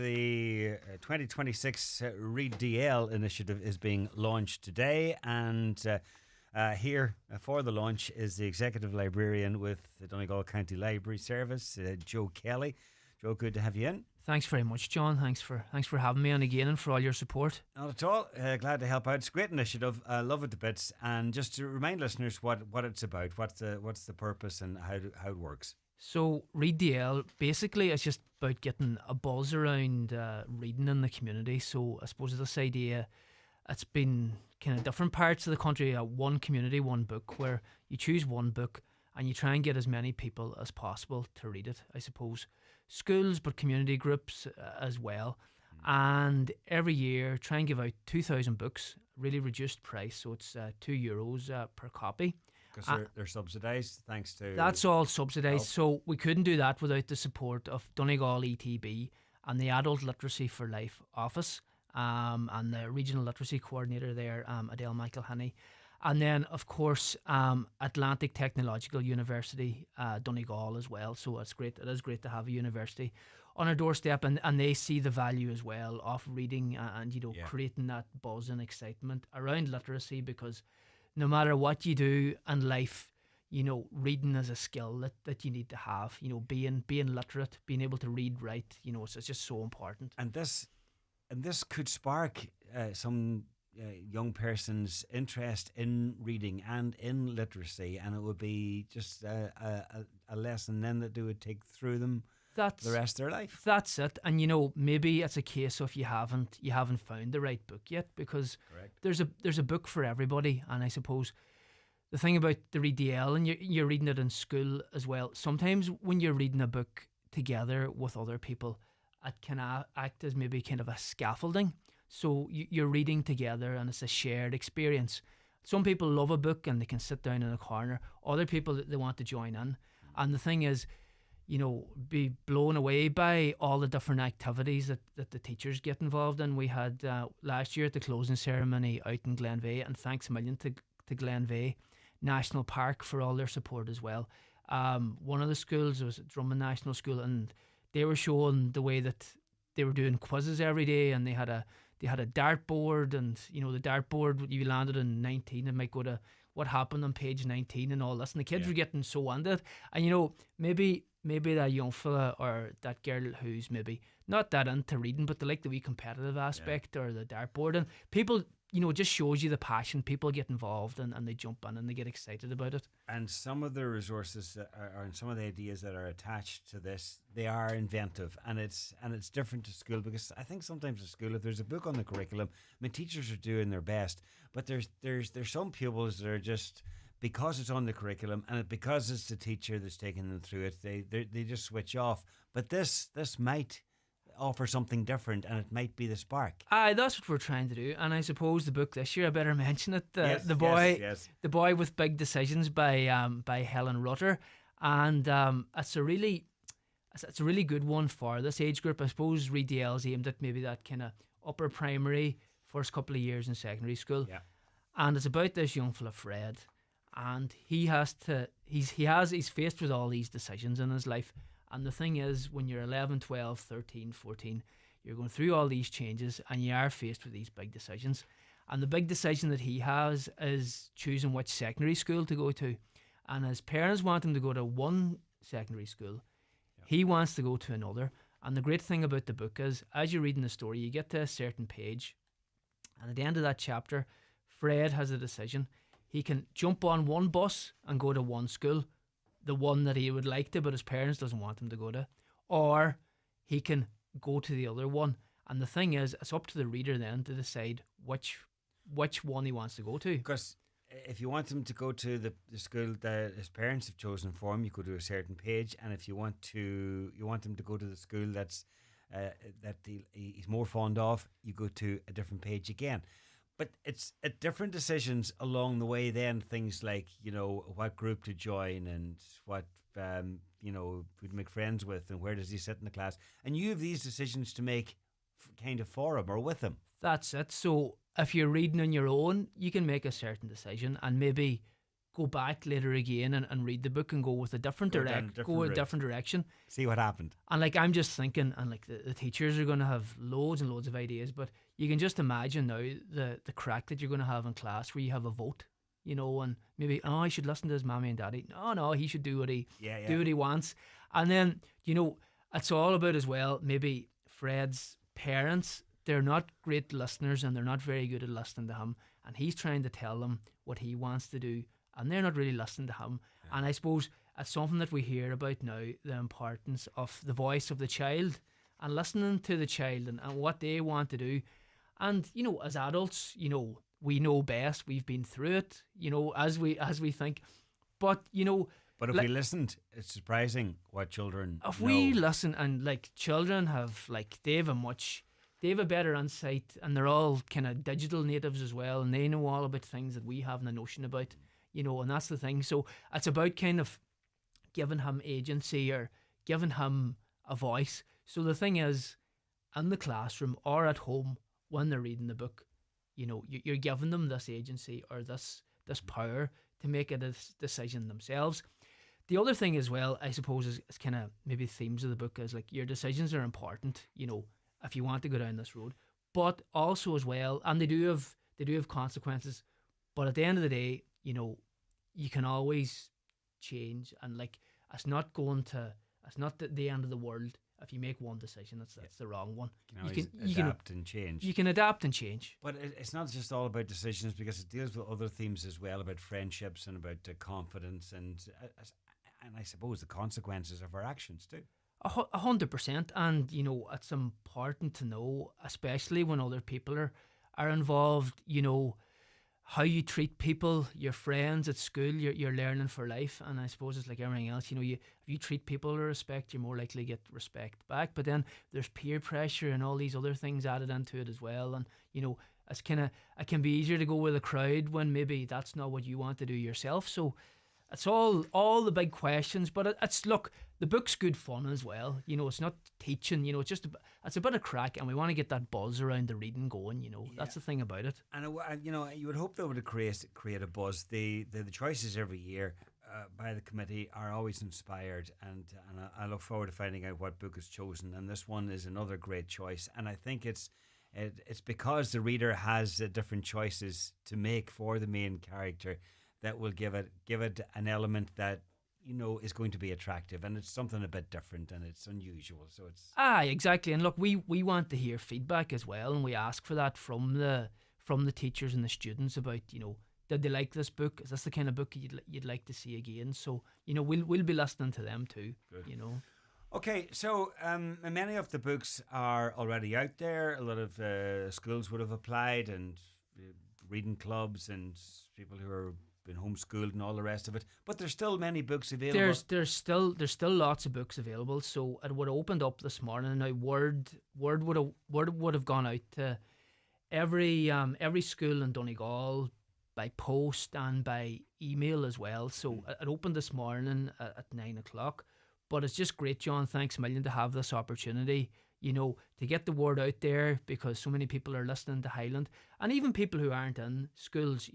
the 2026 Read DL initiative is being launched today, and here for the launch is the Executive Librarian with the Donegal County Library Service, Joe Kelly. Joe, good to have you in. Thanks very much, John. Thanks for having me on again and for all your support. Not at all. Glad to help out. It's a great initiative. I love it to bits. And just to remind listeners what it's about, what's the purpose and how it works. So Read DL basically is just about getting a buzz around reading in the community. So I suppose this idea, it's been kind of different parts of the country, one community, one book, where you choose one book and you try and get as many people as possible to read it. I suppose schools, but community groups as well. And every year try and give out 2,000 books, really reduced price. So it's €2 per copy. Because they're subsidised thanks to... That's all subsidised. So we couldn't do that without the support of Donegal ETB and the Adult Literacy for Life office and the Regional Literacy Coordinator there, Adele Michael-Henney. And then, of course, Atlantic Technological University, Donegal as well. So it's great. It is great to have a university on our doorstep, and they see the value as well of reading and creating that buzz and excitement around literacy, because no matter what you do in life, reading is a skill that you need to have. Being literate, being able to read, write, it's just so important. And this could spark some young person's interest in reading and in literacy, and it would be just a lesson then that they would take through them the rest of their life. That's it. And maybe it's a case of you haven't found the right book yet, because there's a book for everybody. And I suppose the thing about the Read DL, and you're reading it in school as well, sometimes when you're reading a book together with other people, it can act as maybe kind of a scaffolding. So you're reading together and it's a shared experience. Some people love a book and they can sit down in a corner. Other people, they want to join in. And the thing is, be blown away by all the different activities that the teachers get involved in. We had last year at the closing ceremony out in Glenveigh, and thanks a million to Glenveigh National Park for all their support as well. One of the schools was Drummond National School, and they were showing the way that they were doing quizzes every day, and they had a dartboard, and the dartboard, you landed in 19, it might go to what happened on page 19 and all this, and the kids were getting so into it. And maybe that young fella or that girl who's maybe not that into reading, but they like the wee competitive aspect or the dartboard, and people, it just shows you the passion. People get involved and they jump in and they get excited about it. And some of the resources and some of the ideas that are attached to this, they are inventive, and it's different to school, because I think sometimes at school, if there's a book on the curriculum, teachers are doing their best, but there's some pupils that are just, because it's on the curriculum and because it's the teacher that's taking them through it, they just switch off. But this might offer something different, and it might be the spark. That's what we're trying to do. And I suppose the book this year, I better mention it, The Boy with Big Decisions by Helen Rutter, and it's a really good one for this age group. I suppose Read DL is aimed at maybe that kind of upper primary, first couple of years in secondary school, and it's about this young fella Fred, and he's faced with all these decisions in his life. And the thing is, when you're 11, 12, 13, 14, you're going through all these changes and you are faced with these big decisions. And the big decision that he has is choosing which secondary school to go to. And his parents want him to go to one secondary school. He wants to go to another. And the great thing about the book is, as you're reading the story, you get to a certain page, and at the end of that chapter, Fred has a decision. He can jump on one bus and go to one school, the one that he would like to, but his parents doesn't want him to go to, or he can go to the other one. And the thing is, it's up to the reader then to decide which one he wants to go to. Because if you want him to go to the school that his parents have chosen for him, you go to a certain page, and if you want him to go to the school that he's more fond of, you go to a different page again. But it's at different decisions along the way then, things like, what group to join and what, who to make friends with and where does he sit in the class. And you have these decisions to make kind of for him or with him. That's it. So if you're reading on your own, you can make a certain decision and maybe go back later again and read the book and go with a different different direction. See what happened. And like I'm just thinking, and like the teachers are going to have loads and loads of ideas, but you can just imagine now the crack that you're going to have in class where you have a vote, and maybe I should listen to his mommy and daddy. No, he should do what he wants. And then it's all about as well. Maybe Fred's parents, they're not great listeners and they're not very good at listening to him, and he's trying to tell them what he wants to do, and they're not really listening to him. Yeah. And I suppose it's something that we hear about now, the importance of the voice of the child and listening to the child and what they want to do. And, as adults, we know best. We've been through it, as we think. But, But if we listened, it's surprising what children If know. we listen, and like children have, like, they have a better insight, and they're all kind of digital natives as well, and they know all about things that we haven't a notion about, and that's the thing. So it's about kind of giving him agency or giving him a voice. So the thing is, in the classroom or at home when they're reading the book, you're giving them this agency or this power to make a decision themselves. The other thing as well, I suppose, is kind of maybe themes of the book is like your decisions are important, if you want to go down this road, but also as well, and they do have consequences, but at the end of the day, you can always change, and like it's not the end of the world if you make one decision that's the wrong one. You can adapt and change. You can adapt and change. But it's not just all about decisions, because it deals with other themes as well, about friendships and about confidence and I suppose the consequences of our actions too. 100%, and it's important to know, especially when other people are involved, how you treat people, your friends at school, you're learning for life. And I suppose it's like everything else, if you treat people with respect, you're more likely to get respect back. But then there's peer pressure and all these other things added into it as well. And it can be easier to go with a crowd when maybe that's not what you want to do yourself. So it's all the big questions, but look, the book's good fun as well. It's not teaching. It's a bit of crack, and we want to get that buzz around the reading going. That's the thing about it. And you would hope that would create a buzz. The choices every year by the committee are always inspired, and I look forward to finding out what book is chosen. And this one is another great choice, and I think it's because the reader has different choices to make for the main character that will give it an element that is going to be attractive, and it's something a bit different and it's unusual. So it's exactly. And look, we want to hear feedback as well, and we ask for that from the teachers and the students about did they like this book? Is this the kind of book you'd like to see again? So we'll be listening to them too. Good. Okay, so many of the books are already out there. A lot of schools would have applied, and reading clubs and people who are been homeschooled and all the rest of it, but there's still many books available. There's still lots of books available. So it would have opened up this morning. Now word would have gone out to every school in Donegal by post and by email as well. So it opened this morning at 9:00. But it's just great, John. Thanks a million to have this opportunity, to get the word out there, because so many people are listening to Highland, and even people who aren't in schools.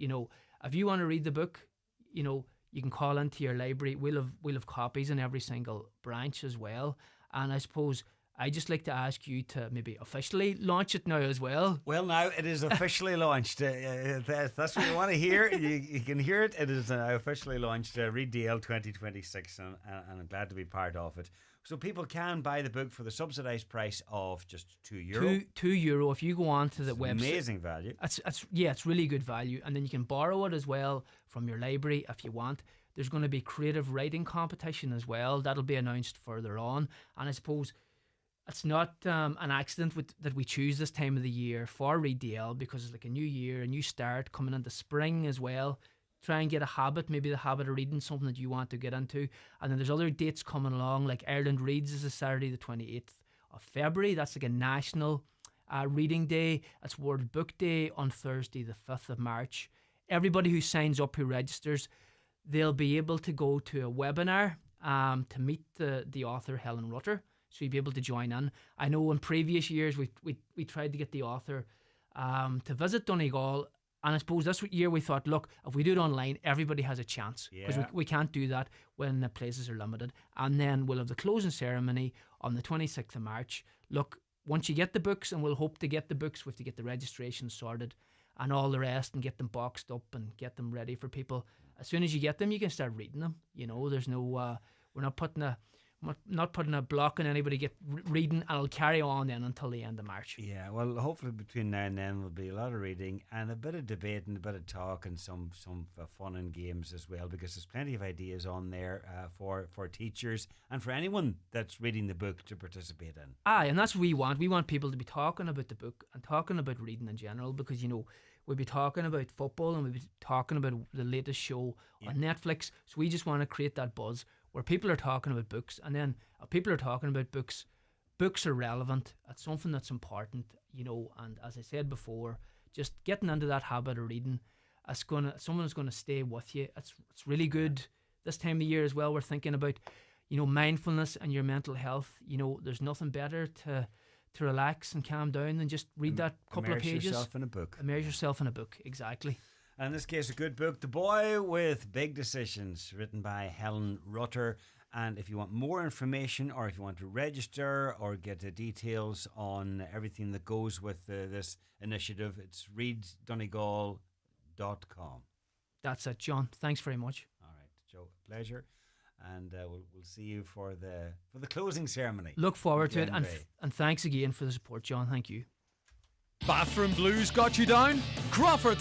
If you want to read the book, you can call into your library. We'll have copies in every single branch as well. And I suppose I just like to ask you to maybe officially launch it now as well. Well, now it is officially launched. That's what you want to hear. You can hear it. It is officially launched. Read DL 2026, and I'm glad to be part of it. So people can buy the book for the subsidised price of just €2. €2 if you go on to the website. Amazing value. It's really good value. And then you can borrow it as well from your library if you want. There's going to be creative writing competition as well. That'll be announced further on. And I suppose it's not an accident that we choose this time of the year for Read DL, because it's like a new year, a new start coming into spring as well. Try and get a habit, maybe the habit of reading something that you want to get into. And then there's other dates coming along, like Ireland Reads is a Saturday the 28th of February. That's like a national reading day. It's World Book Day on Thursday the 5th of March. Everybody who signs up, who registers, they'll be able to go to a webinar to meet the author Helen Rutter. So you'll be able to join in. I know in previous years we tried to get the author to visit Donegal, And I suppose this year we thought, look, if we do it online, everybody has a chance. Because we can't do that when the places are limited. And then we'll have the closing ceremony on the 26th of March. Look, once you get the books, and we'll hope to get the books, we have to get the registration sorted and all the rest and get them boxed up and get them ready for people. As soon as you get them, you can start reading them. You know, there's no, we're not putting a block on anybody get reading, and it'll carry on then until the end of March. Yeah, well, hopefully between now and then there'll be a lot of reading and a bit of debate and a bit of talk and some fun and games as well, because there's plenty of ideas on there for teachers and for anyone that's reading the book to participate in. And that's what we want. We want people to be talking about the book and talking about reading in general, because, you know, we'll be talking about football and we'll be talking about the latest show on Netflix. So we just want to create that buzz where people are talking about books, and then people are talking about books. Books are relevant. It's something that's important, you know. And as I said before, just getting into that habit of reading, someone's going to stay with you. It's really good this time of year as well. We're thinking about, you know, mindfulness and your mental health. You know, there's nothing better to relax and calm down than just read that couple of pages. Immerse yourself in a book. Immerse yourself in a book, exactly. And in this case, a good book, The Boy with Big Decisions, written by Helen Rutter. And if you want more information, or if you want to register or get the details on everything that goes with this initiative, it's readsdonegal.com. That's it, John. Thanks very much. All right, Joe, pleasure. And we'll see you for the closing ceremony. Look forward to it, and thanks again for the support, John. Thank you. Bathroom blues got you down? Crawford